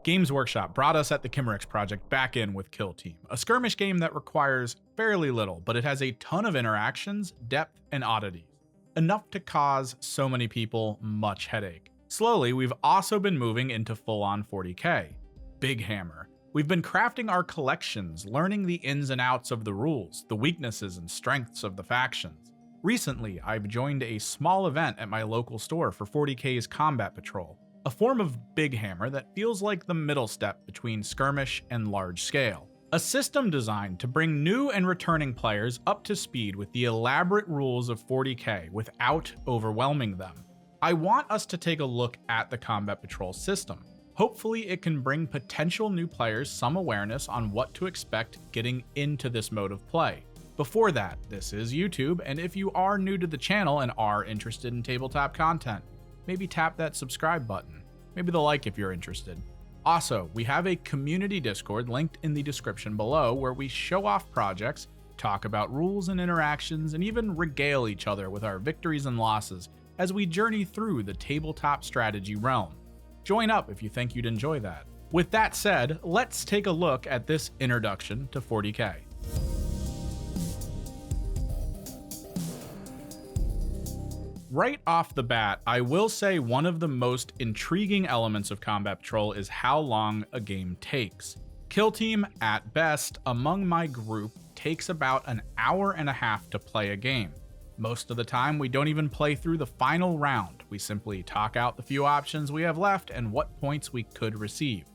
Games Workshop brought us at the Chimerix project back in with Kill Team, a skirmish game that requires fairly little, but it has a ton of interactions, depth, and oddities. Enough to cause so many people much headache. Slowly, we've also been moving into full-on 40K. Big Hammer. We've been crafting our collections, learning the ins and outs of the rules, the weaknesses and strengths of the factions. Recently, I've joined a small event at my local store for 40K's Combat Patrol, a form of Big Hammer that feels like the middle step between skirmish and large scale. A system designed to bring new and returning players up to speed with the elaborate rules of 40K without overwhelming them. I want us to take a look at the Combat Patrol system. Hopefully it can bring potential new players some awareness on what to expect getting into this mode of play. Before that, this is YouTube, and if you are new to the channel and are interested in tabletop content, maybe tap that subscribe button. Maybe the like if you're interested. Also, we have a community Discord linked in the description below where we show off projects, talk about rules and interactions, and even regale each other with our victories and losses as we journey through the tabletop strategy realm. Join up if you think you'd enjoy that. With that said, let's take a look at this introduction to 40K. Right off the bat, I will say one of the most intriguing elements of Combat Patrol is how long a game takes. Kill Team, at best, among my group, takes about an hour and a half to play a game. Most of the time, we don't even play through the final round. We simply talk out the few options we have left and what points we could receive.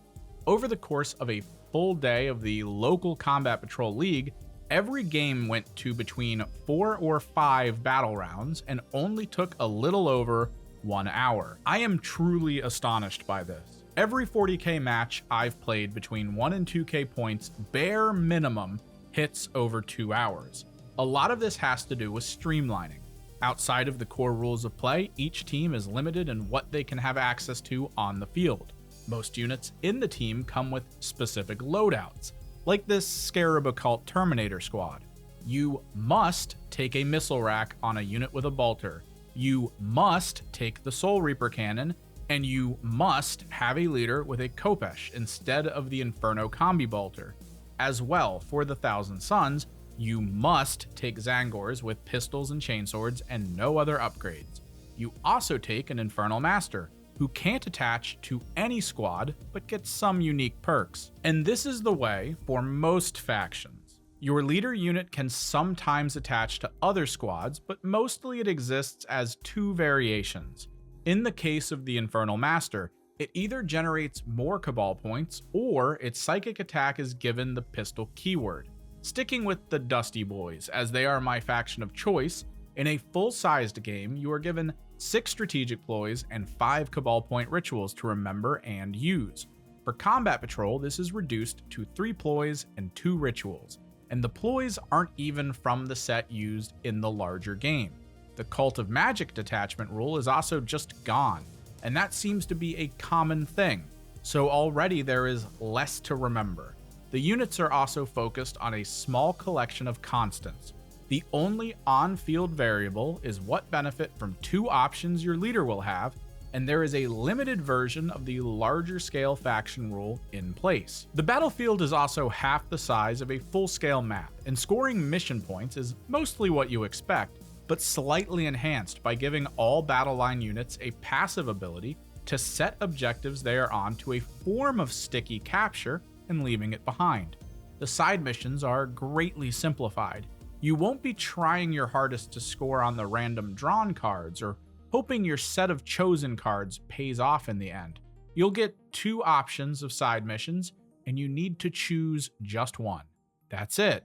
Over the course of a full day of the local Combat Patrol League, every game went to between 4 or 5 battle rounds and only took a little over 1 hour. I am truly astonished by this. Every 40K match I've played between 1 and 2K points, bare minimum, hits over 2 hours. A lot of this has to do with streamlining. Outside of the core rules of play, each team is limited in what they can have access to on the field. Most units in the team come with specific loadouts, like this Scarab Occult Terminator squad. You must take a missile rack on a unit with a bolter, you must take the Soul Reaper cannon, and you must have a leader with a Khopesh instead of the Inferno Combi bolter. As well, for the Thousand Suns, you must take Zangors with pistols and chainswords and no other upgrades. You also take an Infernal Master, who can't attach to any squad, but gets some unique perks. And this is the way for most factions. Your leader unit can sometimes attach to other squads, but mostly it exists as 2 variations. In the case of the Infernal Master, it either generates more Cabal points, or its psychic attack is given the pistol keyword. Sticking with the Dusty Boys, as they are my faction of choice, in a full-sized game, you are given 6 strategic ploys and 5 Cabal point rituals to remember and use. For Combat Patrol, this is reduced to 3 ploys and 2 rituals, and the ploys aren't even from the set used in the larger game. The Cult of Magic detachment rule is also just gone, and that seems to be a common thing, so already there is less to remember. The units are also focused on a small collection of constants. The only on-field variable is what benefit from 2 options your leader will have, and there is a limited version of the larger scale faction rule in place. The battlefield is also half the size of a full-scale map, and scoring mission points is mostly what you expect, but slightly enhanced by giving all battle line units a passive ability to set objectives they are on to a form of sticky capture and leaving it behind. The side missions are greatly simplified. You won't be trying your hardest to score on the random drawn cards or hoping your set of chosen cards pays off in the end. You'll get 2 options of side missions, and you need to choose just one. That's it.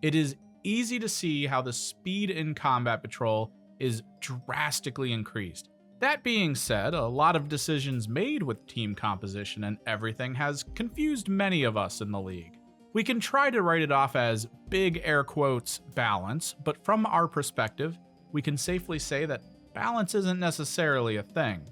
It is easy to see how the speed in Combat Patrol is drastically increased. That being said, a lot of decisions made with team composition and everything has confused many of us in the league. We can try to write it off as big air quotes balance, but from our perspective, we can safely say that balance isn't necessarily a thing.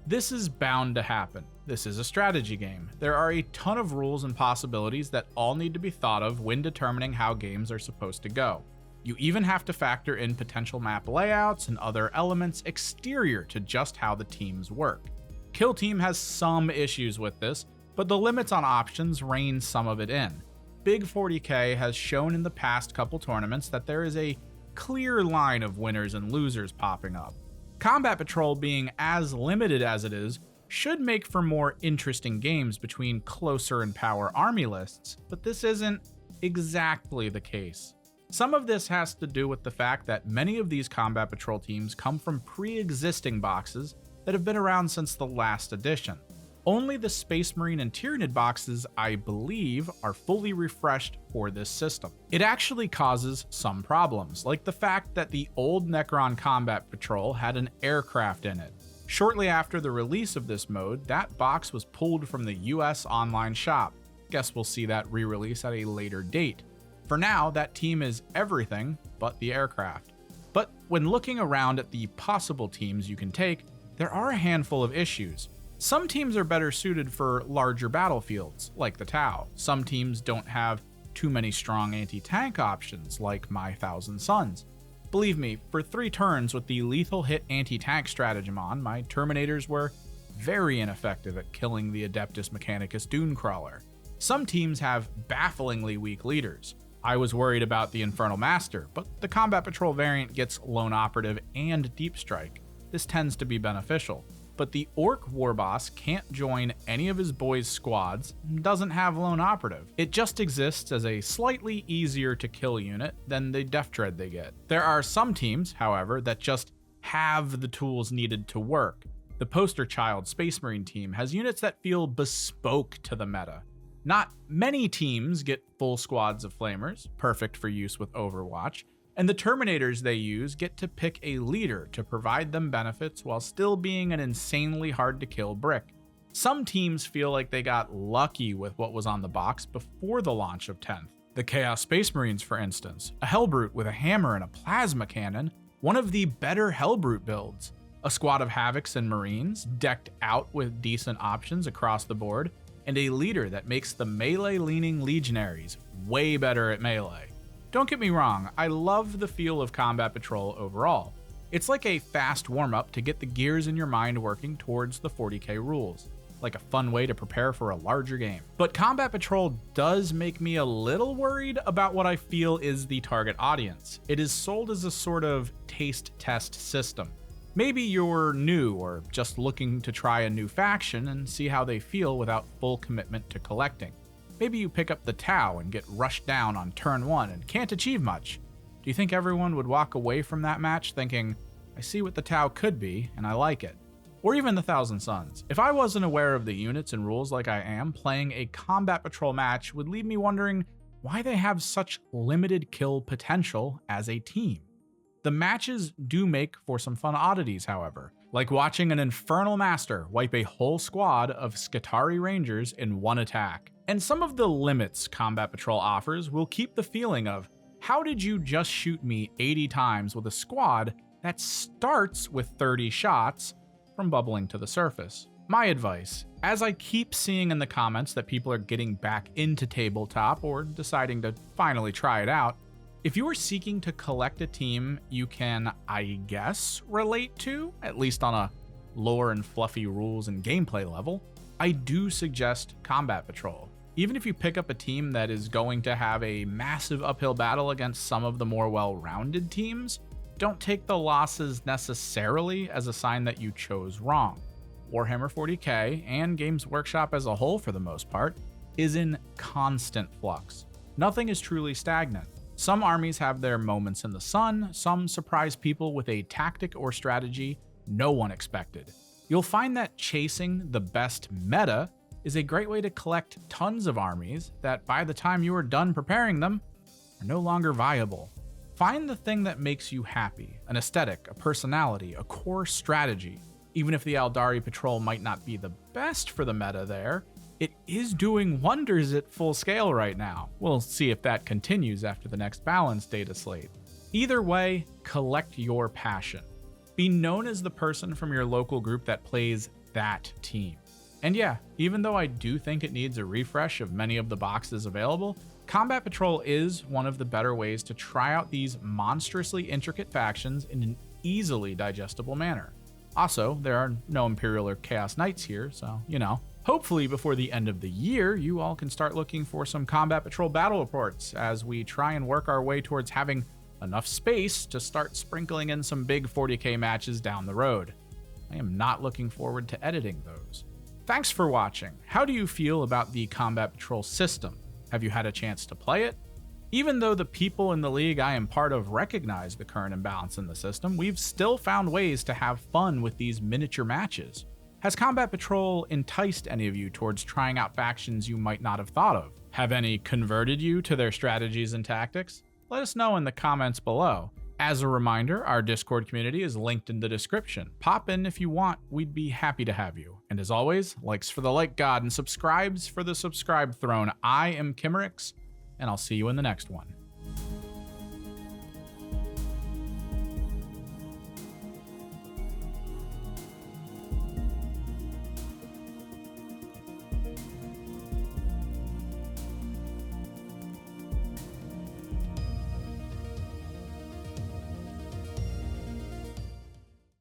This is bound to happen. This is a strategy game. There are a ton of rules and possibilities that all need to be thought of when determining how games are supposed to go. You even have to factor in potential map layouts and other elements exterior to just how the teams work. Kill Team has some issues with this, but the limits on options rein some of it in. Big 40K has shown in the past couple tournaments that there is a clear line of winners and losers popping up. Combat Patrol being as limited as it is should make for more interesting games between closer in power army lists, but this isn't exactly the case. Some of this has to do with the fact that many of these Combat Patrol teams come from pre-existing boxes that have been around since the last edition. Only the Space Marine and Tyranid boxes, I believe, are fully refreshed for this system. It actually causes some problems, like the fact that the old Necron Combat Patrol had an aircraft in it. Shortly after the release of this mode, that box was pulled from the US online shop. Guess we'll see that re-release at a later date. For now, that team is everything but the aircraft. But when looking around at the possible teams you can take, there are a handful of issues. Some teams are better suited for larger battlefields, like the Tau. Some teams don't have too many strong anti-tank options, like my Thousand Suns. Believe me, for 3 turns with the lethal hit anti-tank stratagem on, my Terminators were very ineffective at killing the Adeptus Mechanicus Dunecrawler. Some teams have bafflingly weak leaders. I was worried about the Infernal Master, but the Combat Patrol variant gets Lone Operative and Deep Strike. This tends to be beneficial. But the Orc Warboss can't join any of his boys' squads and doesn't have Lone Operative. It just exists as a slightly easier to kill unit than the Death Dread they get. There are some teams, however, that just have the tools needed to work. The poster child Space Marine team has units that feel bespoke to the meta. Not many teams get full squads of Flamers, perfect for use with Overwatch, and the Terminators they use get to pick a leader to provide them benefits while still being an insanely hard to kill brick. Some teams feel like they got lucky with what was on the box before the launch of 10th. The Chaos Space Marines, for instance, a Hellbrute with a hammer and a plasma cannon, one of the better Hellbrute builds, a squad of Havocs and Marines decked out with decent options across the board, and a leader that makes the melee-leaning Legionaries way better at melee. Don't get me wrong, I love the feel of Combat Patrol overall. It's like a fast warm-up to get the gears in your mind working towards the 40K rules, like a fun way to prepare for a larger game. But Combat Patrol does make me a little worried about what I feel is the target audience. It is sold as a sort of taste test system. Maybe you're new or just looking to try a new faction and see how they feel without full commitment to collecting. Maybe you pick up the Tau and get rushed down on turn 1 and can't achieve much. Do you think everyone would walk away from that match thinking, I see what the Tau could be and I like it? Or even the Thousand Suns. If I wasn't aware of the units and rules like I am, playing a Combat Patrol match would leave me wondering why they have such limited kill potential as a team. The matches do make for some fun oddities, however, like watching an Infernal Master wipe a whole squad of Skitarii Rangers in one attack. And some of the limits Combat Patrol offers will keep the feeling of, how did you just shoot me 80 times with a squad that starts with 30 shots from bubbling to the surface? My advice, as I keep seeing in the comments that people are getting back into tabletop or deciding to finally try it out, if you are seeking to collect a team you can, I guess, relate to, at least on a lore and fluffy rules and gameplay level, I do suggest Combat Patrol. Even if you pick up a team that is going to have a massive uphill battle against some of the more well-rounded teams, don't take the losses necessarily as a sign that you chose wrong. Warhammer 40K, and Games Workshop as a whole for the most part, is in constant flux. Nothing is truly stagnant. Some armies have their moments in the sun, some surprise people with a tactic or strategy no one expected. You'll find that chasing the best meta is a great way to collect tons of armies that by the time you are done preparing them are no longer viable. Find the thing that makes you happy, an aesthetic, a personality, a core strategy. Even if the Eldari Patrol might not be the best for the meta there, it is doing wonders at full scale right now. We'll see if that continues after the next balance data slate. Either way, collect your passion. Be known as the person from your local group that plays that team. And yeah, even though I do think it needs a refresh of many of the boxes available, Combat Patrol is one of the better ways to try out these monstrously intricate factions in an easily digestible manner. Also, there are no Imperial or Chaos Knights here, so, Hopefully before the end of the year, you all can start looking for some Combat Patrol battle reports as we try and work our way towards having enough space to start sprinkling in some big 40K matches down the road. I am not looking forward to editing those. Thanks for watching. How do you feel about the Combat Patrol system? Have you had a chance to play it? Even though the people in the league I am part of recognize the current imbalance in the system, we've still found ways to have fun with these miniature matches. Has Combat Patrol enticed any of you towards trying out factions you might not have thought of? Have any converted you to their strategies and tactics? Let us know in the comments below. As a reminder, our Discord community is linked in the description. Pop in if you want, we'd be happy to have you. And as always, likes for the like god and subscribes for the subscribe throne. I am Kimmerix, and I'll see you in the next one.